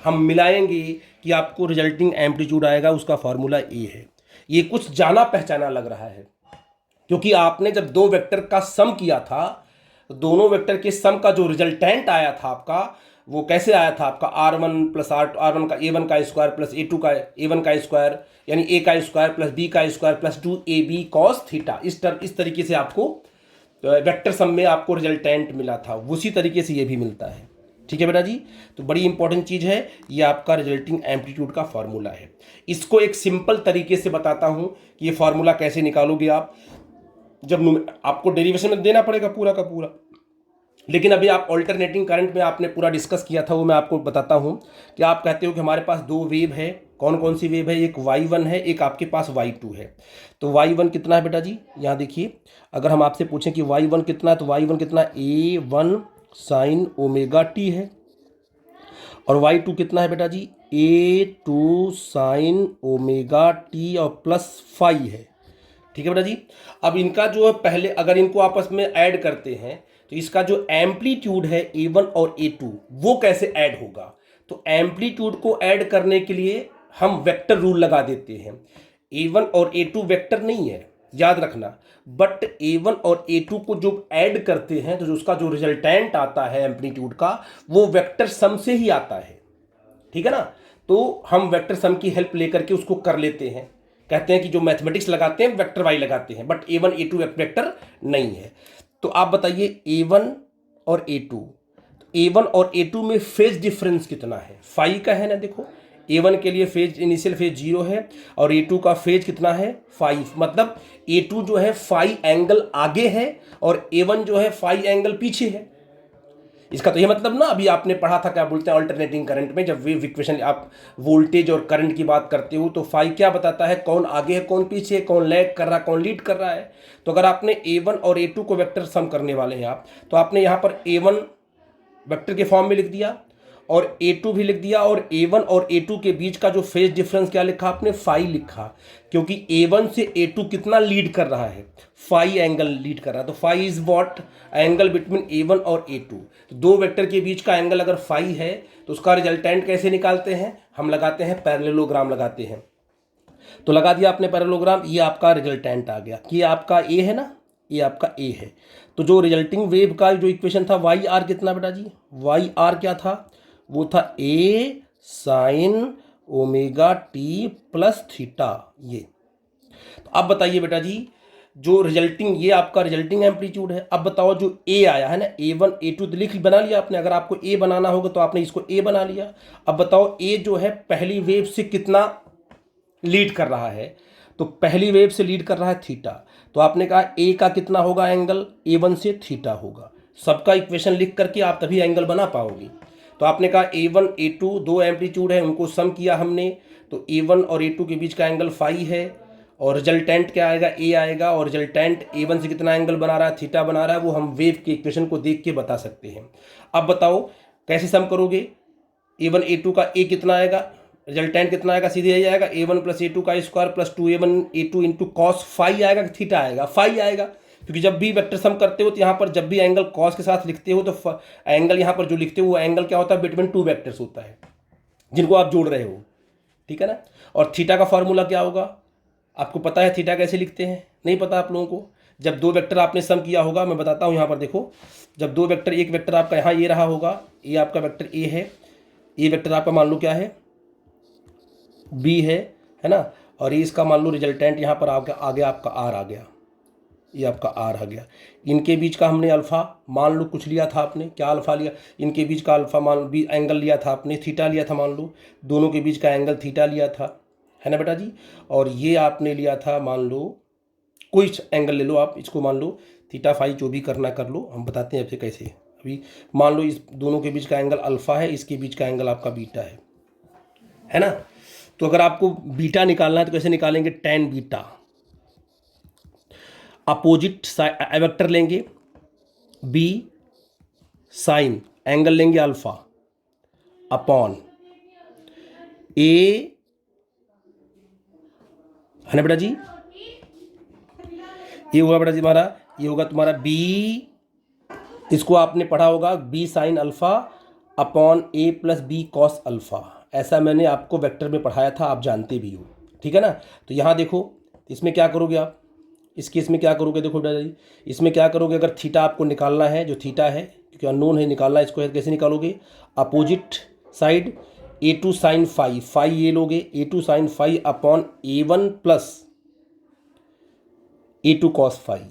हम मिलाएंगे कि आपको रिजल्टिंग एम्पलीट्यूड आएगा, उसका फॉर्मूला ये है। ये कुछ जाना पहचाना लग रहा है, क्योंकि आपने जब दो वेक्टर का सम किया था, दोनों वेक्टर के सम का जो रिजल्टेंट आया था आपका, वो कैसे आया था आपका, R1 प्लस R1 का A1 का स्क्वायर प्लस A2 का A1 का स्क्वायर, यानी A का स्क्वायर प्लस B का square plus 2AB cos theta. इस तरीके से आपको वेक्टर सम में आपको रिजल्टेंट मिला था, उसी तरीके से ये भी मिलता है। ठीक है बेटा जी, तो बड़ी इंपॉर्टेंट चीज़ है, ये आपका रिजल्टिंग एम्पलीट्यूड का फॉर्मूला है। इसको एक सिंपल तरीके से बताता हूँ कि ये फॉर्मूला कैसे निकालोगे आप, जब आपको डेरिवेशन में देना पड़ेगा पूरा का पूरा, लेकिन अभी आप ऑल्टरनेटिंग करंट में आपने पूरा डिस्कस किया था, वो मैं आपको बताता हूँ कि आप कहते हो कि हमारे पास दो वेव है। कौन कौन सी वेव है, एक y1 है, एक आपके पास y2 है। तो y1 कितना है बेटा जी, यहाँ देखिए, अगर हम आपसे पूछें कि y1 कितना है, तो y1 कितना, A1 साइन ओमेगा t है, और y2 कितना है बेटा जी, A2 साइन ओमेगा t और प्लस 5 है। ठीक है बेटा जी। अब इनका जो है, पहले अगर इनको आपस में ऐड करते हैं तो इसका जो एम्पलीट्यूड है A1 और A2 वो कैसे ऐड होगा। तो एम्पलीट्यूड को ऐड करने के लिए हम वेक्टर रूल लगा देते हैं। A1 और A2 वेक्टर नहीं है, याद रखना, बट A1 और A2 को जो ऐड करते हैं तो उसका जो रिजल्टेंट आता है एम्पलीट्यूड का, वो वेक्टर सम से ही आता है। ठीक है ना। तो हम वेक्टर सम की हेल्प लेकर के उसको कर लेते हैं। कहते हैं कि जो मैथमेटिक्स लगाते हैं वेक्टर वाई लगाते हैं, बट A1 A2 वेक्टर नहीं है। तो आप बताइए A1 और A2, A1 और A2 में फेज डिफरेंस कितना है, 5 का है ना। देखो A1 के लिए फेज, इनिशियल फेज 0 है, और A2 का फेज कितना है, 5। मतलब A2 जो है 5 एंगल आगे है और A1 जो है 5 एंगल पीछे है। इसका तो ये मतलब ना, अभी आपने पढ़ा था क्या बोलते हैं अल्टरनेटिंग करंट में, जब वेव इक्वेशन आप वोल्टेज और करंट की बात करते हो तो फाई क्या बताता है, कौन आगे है कौन पीछे है, कौन लैग कर रहा है कौन लीड कर रहा है। तो अगर आपने A1 और A2 को वेक्टर सम करने वाले हैं आप, तो आपने यहाँ पर A1 वेक्टर के फॉर्म में लिख दिया और A2 भी लिख दिया, और A1 और A2 के बीच का जो फेज डिफरेंस क्या लिखा आपने, फाई लिखा, क्योंकि A1 से A2 कितना लीड कर रहा है, फाई एंगल लीड कर रहा है। तो phi is what, angle between A1 और A2। तो दो वेक्टर के बीच का एंगल अगर फाई है तो उसका रिजल्टेंट कैसे निकालते हैं, हम लगाते हैं पैरेललोग्राम लगाते हैं। तो लगा दिया आपने पैरेललोग्राम, ये आपका रिजल्टेंट आ गया, कि आपका A है ना, ये आपका A है। तो जो रिजल्टिंग वेव का जो इक्वेशन था वाई आर कितना बेटा जी, वाई आर क्या था, वो था A sine omega T plus theta. ये तो अब बताइए बेटा जी, जो रिजल्टिंग, ये आपका रिजल्टिंग एम्पलीट्यूड है। अब बताओ जो ए आया है ना, A1 A2 तो लिख बना लिया आपने। अगर आपको ए बनाना होगा तो आपने इसको ए बना लिया। अब बताओ ए जो है पहली वेव से कितना लीड कर रहा है, तो पहली वेव से लीड कर रहा है थीटा। तो आपने कहा ए का कितना होगा एंगल, A1 से थीटा होगा। सबका इक्वेशन लिख करके आप तभी एंगल बना पाओगे। तो आपने कहा A1 A2 दो एम्पलीट्यूड है, उनको सम किया हमने, तो A1 और A2 के बीच का एंगल फाई है, और रिजल्टेंट क्या आएगा, ए आएगा, और रिजल्टेंट A1 से कितना एंगल बना रहा है, थीटा बना रहा है, वो हम वेव के इक्वेशन को देख के बता सकते हैं। अब बताओ कैसे सम करोगे, A1 A2 का ए कितना आएगा, रिजल्टेंट कितना आएगा, सीधे यही आएगा A1 प्लस A2 का square plus 2A1 A2 into cos phi आएगा कि थीटा आएगा, फाई आएगा। क्योंकि जब भी वेक्टर सम करते हो तो यहाँ पर जब भी एंगल कॉस के साथ लिखते हो तो एंगल यहाँ पर जो लिखते हो वो एंगल क्या होता है, बिटवीन टू वेक्टर्स होता है जिनको आप जोड़ रहे हो, ठीक है ना। और थीटा का फॉर्मूला क्या होगा, आपको पता है थीटा कैसे लिखते हैं, नहीं पता आप लोगों को। जब दो वेक्टर आपने सम किया होगा, मैं बताता हूँ यहाँ पर देखो, जब दो वेक्टर, एक वेक्टर आपका यहाँ ये रहा होगा, ये आपका वेक्टर ए है, ये वेक्टर आपका मान लो क्या है, बी है ना, और ये इसका मान लो रिजल्टेंट यहाँ पर आ गया आपका आर आ गया, ये आपका आर आ गया। इनके बीच का हमने अल्फ़ा मान लो कुछ लिया था आपने, क्या अल्फ़ा लिया, इनके बीच का अल्फ़ा मान बी एंगल लिया था आपने, थीटा लिया था मान लो, दोनों के बीच का एंगल थीटा लिया था, है ना बेटा जी। और ये आपने लिया था मान लो कोई एंगल ले लो आप, इसको मान लो थीटा फाई, जो भी करना कर लो, हम बताते हैं आपसे कैसे। अभी मान लो इस दोनों के बीच का एंगल अल्फ़ा है, इसके बीच का एंगल आपका बीटा है ना। तो अगर आपको बीटा निकालना है तो कैसे निकालेंगे, टेन बीटा, अपोजिट वेक्टर लेंगे बी, साइन एंगल लेंगे अल्फा अपॉन ए, है ना बेटा जी। ये होगा बेटा जी हमारा, ये होगा तुम्हारा बी, इसको आपने पढ़ा होगा बी साइन अल्फा अपॉन ए प्लस बी कॉस अल्फा, ऐसा मैंने आपको वेक्टर में पढ़ाया था, आप जानते भी हो, ठीक है ना। तो यहाँ देखो इसमें क्या करोगे आप, इस केस में क्या करोगे, देखो बेटा जी इसमें क्या करोगे, अगर थीटा आपको निकालना है, जो थीटा है क्योंकि अननोन है निकालना है, इसको है कैसे निकालोगे, opposite side A2 sine phi, phi ये लोगे, A2 sine phi upon A1 plus A2 cos phi,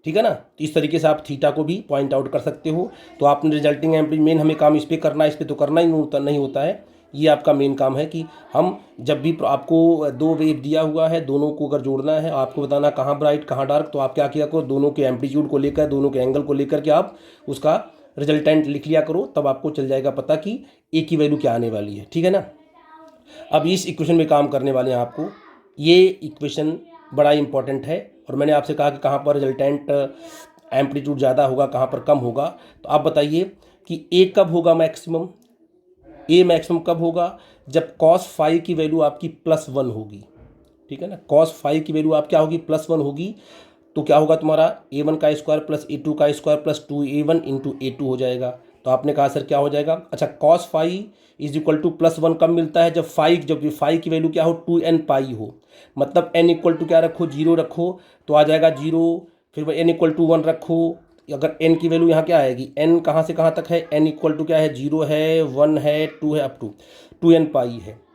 ठीक है ना। तो इस तरीके से आप थीटा को भी पॉइंट आउट कर सकते हो। तो आपने रिजल्टिंग एम्पली, मेन हमें काम इस पर करना है, इस पर तो करना ही नहीं होता है, ये आपका मेन काम है कि हम जब भी आपको दो वेव दिया हुआ है, दोनों को अगर जोड़ना है, आपको बताना कहाँ ब्राइट कहाँ डार्क, तो आप क्या किया करो, दोनों के एम्पलीट्यूड को लेकर, दोनों के एंगल को लेकर के आप उसका रिजल्टेंट लिख लिया करो, तब आपको चल जाएगा पता कि ए की वैल्यू क्या आने वाली है, ठीक है ना। अब इस इक्वेशन में काम करने वाले हैं आपको, ये इक्वेशन बड़ा इंपॉर्टेंट है, और मैंने आपसे कहा कि कहाँ पर रिजल्टेंट एम्पलीट्यूड ज़्यादा होगा, कहाँ पर कम होगा। तो आप बताइए कि ए कब होगा मैक्सिमम, ए मैक्सिमम कब होगा, जब कॉस फाई की वैल्यू आपकी +1 होगी, ठीक है ना। कॉस फाई की वैल्यू आप क्या होगी, +1 होगी, तो क्या होगा तुम्हारा A1 का स्क्वायर प्लस A2 का square plus 2A1 into A2 हो जाएगा। तो आपने कहा सर क्या हो जाएगा, अच्छा cos phi is equal to +1 कब मिलता है, जब फाई की वैल्यू क्या हो, 2n पाई हो, मतलब n इक्वल टू क्या रखो, 0 रखो, तो आ जाएगा 0, फिर n इक्वल टू 1 रखो, अगर n की वैल्यू यहाँ क्या आएगी, n कहाँ से कहाँ तक है, n इक्वल टू क्या है, 0 है, 1 है, 2 है, अप टू 2n पाई है।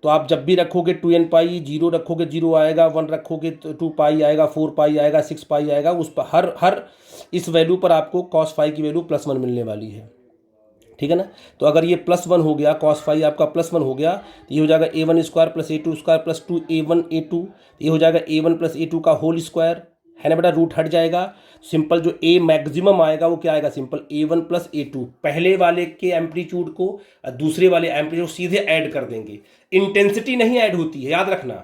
तो आप जब भी रखोगे 2n पाई, 0 रखोगे 0 आएगा, 1 रखोगे तो 2 पाई आएगा, 4 पाई आएगा, 6 पाई आएगा, उस पर हर इस वैल्यू पर आपको कॉस फाई की वैल्यू +1 मिलने वाली है, ठीक है ना। तो अगर ये +1 हो गया, कॉस फाई आपका +1 हो गया, तो ये हो जाएगा A1 square plus A2 square plus 2A1 A2, ये हो जाएगा A1 प्लस A2 का होल स्क्वायर, है ना बेटा, रूट हट जाएगा, सिंपल जो ए मैक्सिमम आएगा वो क्या आएगा, सिंपल A1 प्लस A2, पहले वाले के एम्पलीट्यूड को दूसरे वाले एम्पलीट्यूड सीधे ऐड कर देंगे, इंटेंसिटी नहीं ऐड होती है, याद रखना,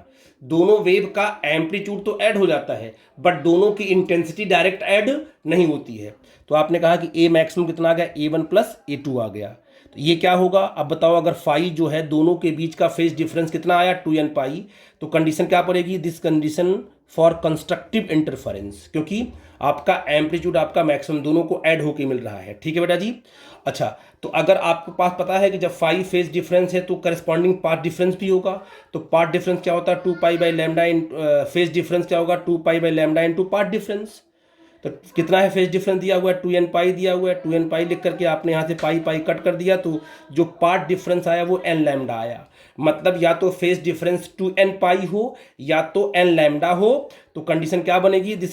दोनों वेव का एम्पलीट्यूड तो ऐड हो जाता है बट दोनों की इंटेंसिटी डायरेक्ट ऐड नहीं होती है। तो आपने कहा कि ए मैक्सिमम कितना आ गया, A1 प्लस A2 आ गया, तो ये क्या होगा, अब बताओ अगर फाई जो है दोनों के बीच का फेज डिफरेंस कितना आया, 2n पाई, तो कंडीशन क्या पड़ेगी, this condition for constructive interference, क्योंकि आपका एम्पलीट्यूड आपका मैक्सिमम दोनों को ऐड होके मिल रहा है, ठीक है बेटा जी। अच्छा, तो अगर आपके पास पता है कि जब फाई फेज डिफरेंस है तो करस्पॉन्डिंग पार्ट डिफरेंस भी होगा, तो पार्ट डिफरेंस क्या होता है, 2 pi by lambda in phase difference क्या होगा, 2 pi by lambda into path difference. तो कितना है फेज डिफरेंस दिया हुआ है 2n पाई दिया हुआ है, 2n पाई लिख करके आपने यहाँ से पाई पाई कट कर दिया, तो जो पार्ट डिफरेंस आया वो n लैम्डा आया। मतलब या तो फेज डिफरेंस 2n पाई हो या तो n लैम्डा हो। तो कंडीशन क्या बनेगी, this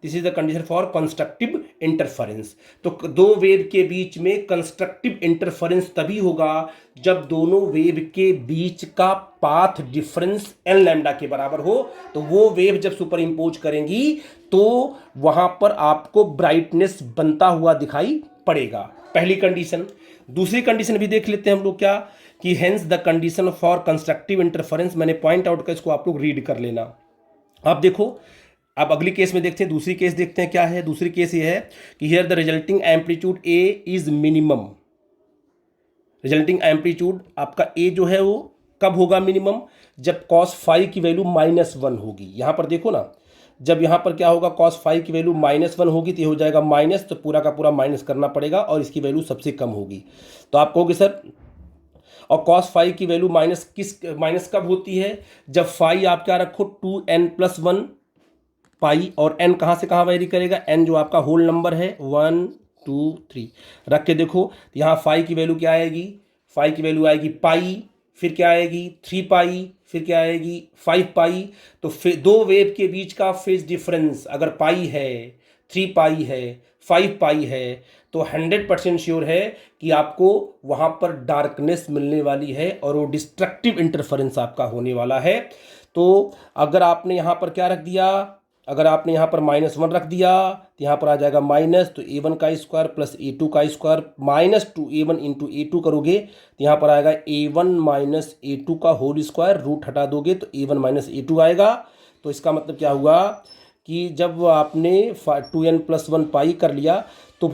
is the condition for constructive interference. तो दो वेव के बीच में कंस्ट्रक्टिव इंटरफेरेंस तभी होगा जब दोनों वेव के बीच का पाथ डिफरेंस n लैम्डा के बराबर हो। तो वो वेव जब सुपर इम्पोज करेंगी तो वहां पर आपको ब्राइटनेस बनता हुआ दिखाई पड़ेगा, पहली कंडीशन। दूसरी कंडीशन भी देख लेते हैं हम लोग क्या, कि hence the condition for constructive interference, मैंने पॉइंट आउट कर, इसको आप लोग रीड कर लेना। आप देखो, अब अगली केस में देखते हैं, दूसरी केस देखते हैं क्या है। दूसरी केस ये है कि here the resulting amplitude A is minimum. Resulting amplitude आपका ए जो है वो कब होगा मिनिमम, जब cos फाई की वैल्यू -1 होगी। यहां पर देखो ना, जब यहां पर क्या होगा, cos फाई की वैल्यू -1 होगी तो ये हो जाएगा माइनस, तो पूरा का पूरा माइनस करना पड़ेगा और इसकी वैल्यू सबसे कम होगी। तो आप कहोगे सर, और cos फाई की वैल्यू माइनस कब होती है, जब फाई आप क्या रखो 2n+1 पाई, और n कहाँ से कहाँ वेरी करेगा, n जो आपका होल नंबर है 1 2 3 रख के देखो, यहाँ फाई की वैल्यू क्या आएगी, फाई की वैल्यू आएगी पाई, फिर क्या आएगी 3 पाई, फिर क्या आएगी 5 पाई। तो फिर दो वेव के बीच का फेज डिफरेंस अगर पाई है, 3 पाई है, 5 पाई है, तो 100% श्योर है कि आपको वहाँ पर डार्कनेस मिलने वाली है और वो डिस्ट्रक्टिव इंटरफेरेंस आपका होने वाला है। तो अगर आपने यहाँ पर क्या रख दिया, अगर आपने यहाँ पर -1 रख दिया तो यहाँ पर आ जाएगा माइनस, तो a1 का स्क्वायर प्लस a2 का स्क्वायर -2a1 इंटू a2 करोगे तो यहाँ पर आएगा a1 माइनस a2 का होल स्क्वायर, रूट हटा दोगे तो a1 माइनस a2 आएगा। तो इसका मतलब क्या हुआ कि जब आपने 2n+1 पाई कर लिया तो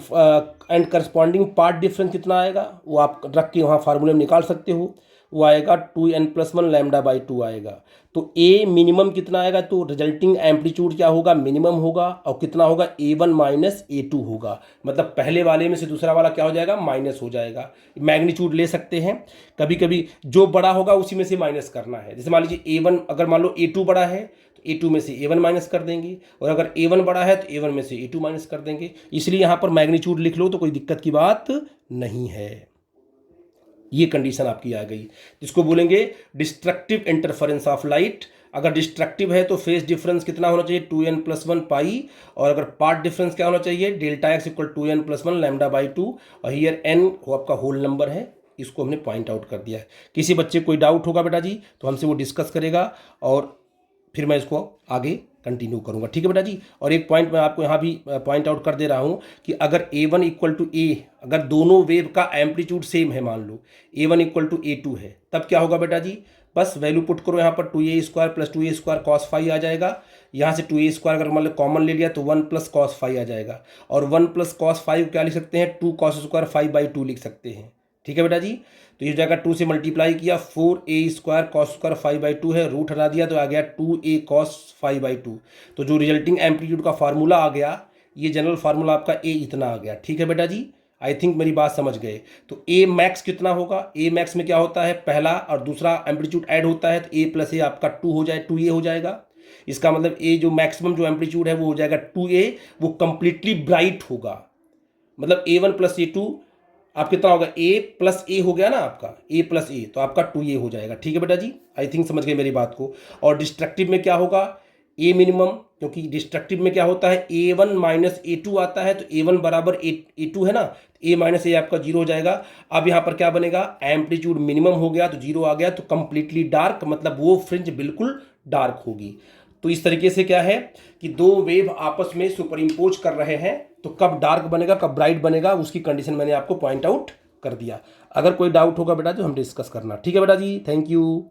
एंड करस्पॉन्डिंग पार्ट डिफरेंस कितना आएगा वो आप रख के वहाँ फार्मूले में निकाल सकते हो, वो आएगा 2n+1 λ/2 आएगा। तो a मिनिमम कितना आएगा, तो रिजल्टिंग एम्पलीट्यूड क्या होगा, मिनिमम होगा, और कितना होगा a1 माइनस a2 होगा। मतलब पहले वाले में से दूसरा वाला क्या हो जाएगा, माइनस हो जाएगा। मैग्नीट्यूड ले सकते हैं, कभी कभी जो बड़ा होगा उसी में से माइनस करना है। जैसे मान लीजिए a1, अगर मान लो a2 बड़ा है तो a2 में से a1 माइनस कर देंगे, और अगर a1 बड़ा है तो a1 में से a2 माइनस कर देंगे। इसलिए यहाँ पर मैग्नीट्यूड लिख लो तो कोई दिक्कत की बात नहीं है। ये कंडीशन आपकी आ गई, जिसको बोलेंगे डिस्ट्रक्टिव इंटरफेरेंस ऑफ लाइट। अगर डिस्ट्रक्टिव है तो फेज डिफरेंस कितना होना चाहिए, 2n+1 पाई, और अगर पार्ट डिफरेंस क्या होना चाहिए, Δx = 2n+1 λ/2, और हियर n वो आपका होल नंबर है, इसको हमने पॉइंट आउट कर दिया है। किसी बच्चे कोई डाउट होगा बेटा जी तो हमसे वो डिस्कस करेगा और फिर मैं इसको आगे कंटिन्यू करूंगा, ठीक है बेटा जी। और एक पॉइंट मैं आपको यहाँ भी पॉइंट आउट कर दे रहा हूँ कि अगर a1 = a, अगर दोनों वेव का एम्पलीट्यूड सेम है, मान लो a1 = a2 है, तब क्या होगा बेटा जी, बस वैल्यू पुट करो यहाँ पर 2a² + 2a² cos फाई आ जाएगा। यहाँ से 2a² अगर मान लो कॉमन ले लिया तो 1 + cos फाई आ जाएगा, और 1 + cos फाई क्या लिख सकते हैं, 2 cos² φ/2 लिख सकते हैं, ठीक है बेटा जी। तो ये जाएगा 2 से मल्टीप्लाई किया, 4a² cos² φ/2 है, रूट हटा दिया तो आ गया 2a cos φ/2। तो जो रिजल्टिंग एम्पलीट्यूड का फार्मूला आ गया, ये जनरल फार्मूला आपका a इतना आ गया, ठीक है बेटा जी। आई थिंक मेरी बात समझ गए। तो a मैक्स कितना होगा, a मैक्स में क्या होता है, पहला और दूसरा एम्पलीट्यूड ऐड होता है तो a + a आपका 2 हो जाए, 2a हो जाएगा। इसका मतलब a जो मैक्सिमम जो एम्पलीट्यूड है वो हो जाएगा 2a, वो कंप्लीटली ब्राइट होगा। मतलब a1 + a2 आप कितना होगा, a + a हो गया ना आपका, a + a, तो आपका 2a हो जाएगा, ठीक है बेटा जी। आई थिंक समझ गए मेरी बात को। और डिस्ट्रक्टिव में क्या होगा, a मिनिमम, क्योंकि डिस्ट्रक्टिव में क्या होता है, a1 - a2 आता है, तो a1 बराबर a2 है ना, a - a आपका 0 हो जाएगा। अब यहाँ पर क्या बनेगा, एम्पलीट्यूड मिनिमम हो गया तो 0 आ गया, तो कंप्लीटली डार्क, मतलब वो फ्रिंज बिल्कुल डार्क होगी। तो इस तरीके से क्या है कि दो वेव आपस में सुपर इम्पोज कर रहे हैं, तो कब डार्क बनेगा कब ब्राइट बनेगा उसकी कंडीशन मैंने आपको पॉइंट आउट कर दिया। अगर कोई डाउट होगा बेटा तो हम डिस्कस करना, ठीक है बेटा जी। Thank you.